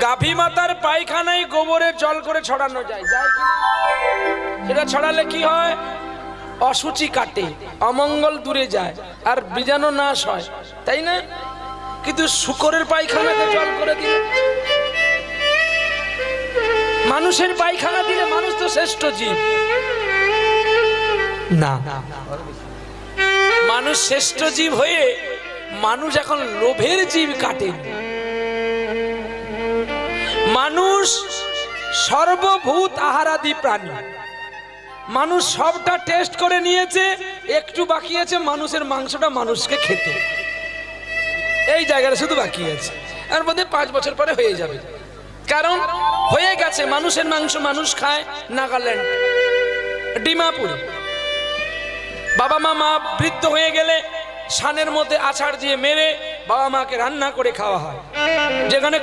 গাভী মাতার পায়খানায় গোবরের জল করে ছড়ানো যায়, যায় কি? সেটা ছড়ালে কি হয়? অসুচি কাটে, অমঙ্গল দূরে যায়, আর বীজাণু নাশ হয়, তাই না? কিন্তু শূকরের পায়খানাতে জল করে দিলে, মানুষের পায়খানা দিলে, মানুষ তো শ্রেষ্ঠ জীব না, মানুষ শ্রেষ্ঠ জীব হয়ে মানুষ এখন লোভের জীব কাটে। মানুষ সর্বভূত আহারাদি প্রাণী, মানুষ সবটা টেস্ট করে নিয়েছে, একটু বাকি আছে মানুষের মাংসটা মানুষকে খেতে, এই জায়গাটা শুধু বাকি আছে। এর মধ্যে 5 বছর পরে হয়ে যাবে, কারণ হয়ে গেছে মানুষের মাংস মানুষ খায় নাগাল্যান্ড, ডিমাপুরে। বাবা মা বৃদ্ধ হয়ে গেলে সানের মধ্যে আছাড় দিয়ে মেরে বাবা মাকে রান্না করে খাওয়া হয়, যেখানে